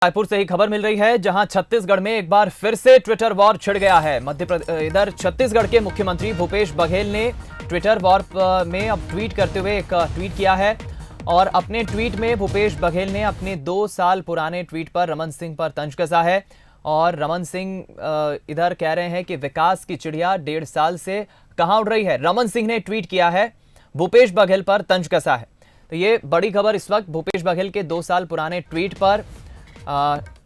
रायपुर से ही खबर मिल रही है, जहां छत्तीसगढ़ में एक बार फिर से ट्विटर वॉर छिड़ गया है। इधर छत्तीसगढ़ के मुख्यमंत्री भूपेश बघेल ने ट्विटर वॉर में अब ट्वीट करते हुए एक ट्वीट किया है और अपने ट्वीट में भूपेश बघेल ने अपने 2 साल पुराने ट्वीट पर रमन सिंह पर तंज कसा है। और रमन सिंह इधर कह रहे हैं कि विकास की चिड़िया 1.5 साल से कहां उड़ रही है। रमन सिंह ने ट्वीट किया है, भूपेश बघेल पर तंज कसा है। तो ये बड़ी खबर इस वक्त भूपेश बघेल के 2 साल पुराने ट्वीट पर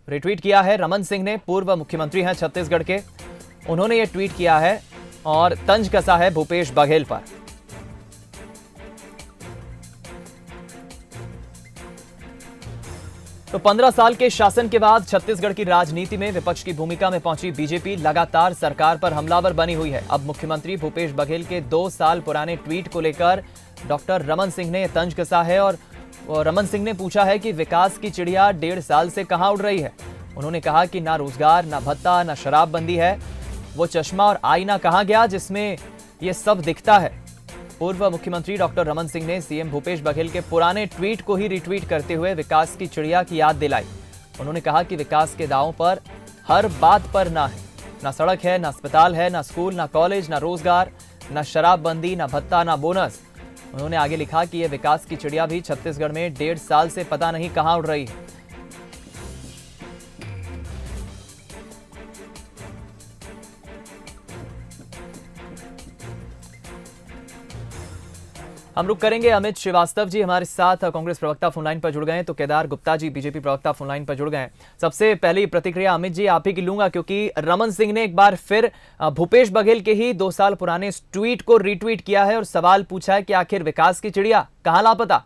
रिट्वीट किया है। रमन सिंह ने, पूर्व मुख्यमंत्री हैं छत्तीसगढ़ के, उन्होंने ये ट्वीट किया है और तंज कसा है भूपेश बघेल पर। तो 15 साल के शासन के बाद छत्तीसगढ़ की राजनीति में विपक्ष की भूमिका में पहुंची बीजेपी लगातार सरकार पर हमलावर बनी हुई है। अब मुख्यमंत्री भूपेश बघेल के 2 साल पुराने ट्वीट को लेकर डॉक्टर रमन सिंह ने तंज कसा है और रमन सिंह ने पूछा है कि विकास की चिड़िया 1.5 साल से कहां उड़ रही है। उन्होंने कहा कि ना रोजगार, ना भत्ता, ना शराबबंदी है। वो चश्मा और आईना कहां गया जिसमें ये सब दिखता है। पूर्व मुख्यमंत्री डॉक्टर रमन सिंह ने सीएम भूपेश बघेल के पुराने ट्वीट को ही रिट्वीट करते हुए विकास की चिड़िया की याद दिलाई। उन्होंने कहा कि विकास के दावों पर हर बात पर ना है, ना सड़क है, ना अस्पताल है, ना स्कूल, ना कॉलेज, ना रोजगार, ना शराबबंदी, ना भत्ता, ना बोनस। उन्होंने आगे लिखा कि यह विकास की चिड़िया भी छत्तीसगढ़ में 1.5 साल से पता नहीं कहां उड़ रही है। हम रुक करेंगे, अमित श्रीवास्तव जी हमारे साथ कांग्रेस प्रवक्ता फोन लाइन पर जुड़ गए हैं, तो केदार गुप्ता जी बीजेपी प्रवक्ता फोन लाइन पर जुड़ गए हैं। सबसे पहली प्रतिक्रिया अमित जी आप ही की लूंगा, क्योंकि रमन सिंह ने एक बार फिर भूपेश बघेल के ही 2 साल पुराने इस ट्वीट को रीट्वीट किया है और सवाल पूछा है कि आखिर विकास की चिड़िया कहां लापता।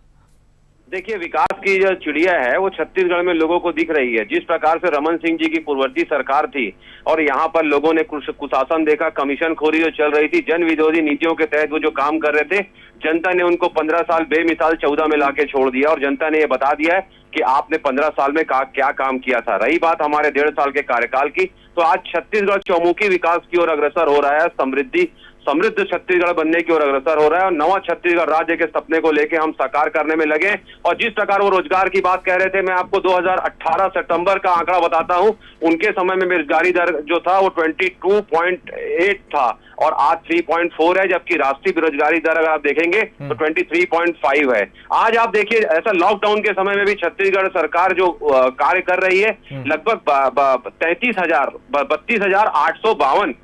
देखिए, विकास की जो चिड़िया है वो छत्तीसगढ़ में लोगों को दिख रही है। जिस प्रकार से रमन सिंह जी की पूर्ववर्ती सरकार थी और यहाँ पर लोगों ने कुशासन देखा, कमीशनखोरी जो चल रही थी, जन विरोधी नीतियों के तहत वो जो काम कर रहे थे, जनता ने उनको 15 साल बेमिसाल 14 में लाके छोड़ दिया और जनता ने ये बता दिया है कि आपने 15 साल में क्या काम किया था। रही बात हमारे 1.5 साल के कार्यकाल की, तो आज छत्तीसगढ़ चौमुखी विकास की ओर अग्रसर हो रहा है, समृद्ध छत्तीसगढ़ बनने की ओर अग्रसर हो रहा है और नवा छत्तीसगढ़ राज्य के सपने को लेके हम साकार करने में लगे। और जिस प्रकार वो रोजगार की बात कह रहे थे, मैं आपको 2018 सितंबर का आंकड़ा बताता हूं। उनके समय में बेरोजगारी दर जो था वो 22.8 था और आज 3.4 है, जबकि राष्ट्रीय बेरोजगारी दर अगर आप देखेंगे तो 23.5 है। आज आप देखिए, ऐसा लॉकडाउन के समय में भी छत्तीसगढ़ सरकार जो कार्य कर रही है, लगभग 32,852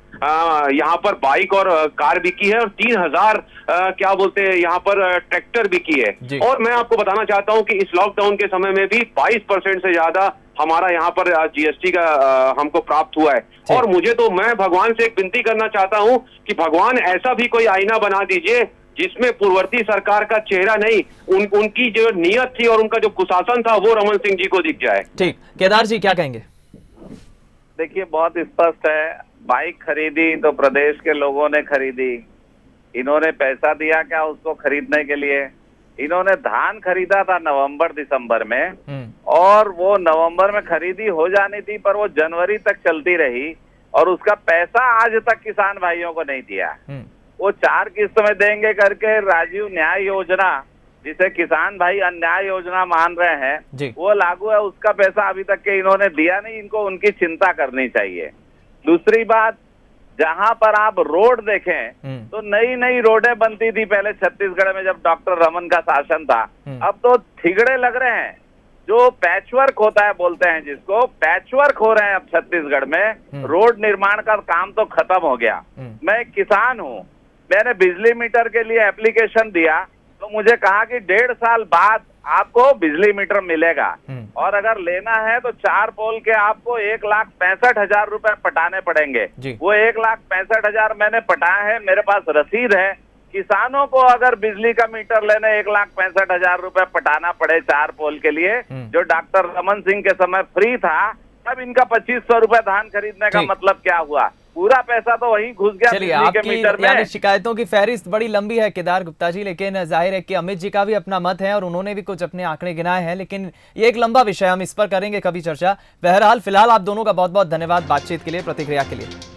यहाँ पर बाइक और कार बिकी है और 3,000 क्या बोलते हैं यहाँ पर ट्रैक्टर बिकी है। और मैं आपको बताना चाहता हूँ कि इस लॉकडाउन के समय में भी 22% से ज्यादा हमारा यहाँ पर जीएसटी का हमको प्राप्त हुआ है। और मैं भगवान से एक विनती करना चाहता हूँ कि भगवान ऐसा भी कोई आईना बना दीजिए जिसमें पूर्ववर्ती सरकार का चेहरा नहीं, उनकी जो नीयत थी और उनका जो कुशासन था वो रमन सिंह जी को दिख जाए। ठीक, केदार जी क्या कहेंगे? देखिए, बहुत स्पष्ट है, बाइक खरीदी तो प्रदेश के लोगों ने खरीदी। इन्होंने पैसा दिया क्या उसको खरीदने के लिए? इन्होंने धान खरीदा था नवंबर दिसंबर में और वो नवंबर में खरीदी हो जानी थी, पर वो जनवरी तक चलती रही और उसका पैसा आज तक किसान भाइयों को नहीं दिया। वो 4 किस्त में देंगे करके राजीव न्याय योजना, जिसे किसान भाई अन्याय योजना मान रहे हैं, वो लागू है, उसका पैसा अभी तक के इन्होंने दिया नहीं। इनको उनकी चिंता करनी चाहिए। दूसरी बात, जहां पर आप रोड देखें तो नई नई रोडें बनती थी पहले छत्तीसगढ़ में जब डॉक्टर रमन का शासन था। अब तो थिगड़े लग रहे हैं, जो पैचवर्क होता है बोलते हैं जिसको, पैचवर्क हो रहे हैं अब छत्तीसगढ़ में। रोड निर्माण का काम तो खत्म हो गया। मैं एक किसान हूँ, मैंने बिजली मीटर के लिए एप्लीकेशन दिया तो मुझे कहा कि 1.5 साल बाद आपको बिजली मीटर मिलेगा और अगर लेना है तो 4 पोल के आपको 1,65,000 रुपए पटाने पड़ेंगे। वो 1,65,000 मैंने पटाए हैं, मेरे पास रसीद है। किसानों को अगर बिजली का मीटर लेने 1,65,000 रुपए पटाना पड़े 4 पोल के लिए, जो डॉक्टर रमन सिंह के समय फ्री था, तब इनका 2,500 रुपए धान खरीदने का मतलब क्या हुआ? पूरा पैसा तो वहीं घुस गया बिजली के मीटर में। शिकायतों की फहरिस्त बड़ी लंबी है केदार गुप्ता जी, लेकिन जाहिर है कि अमित जी का भी अपना मत है और उन्होंने भी कुछ अपने आंकड़े गिनाए हैं, लेकिन ये एक लंबा विषय, हम इस पर करेंगे कभी चर्चा। बहरहाल फिलहाल आप दोनों का बहुत बहुत धन्यवाद बातचीत के लिए, प्रतिक्रिया के लिए।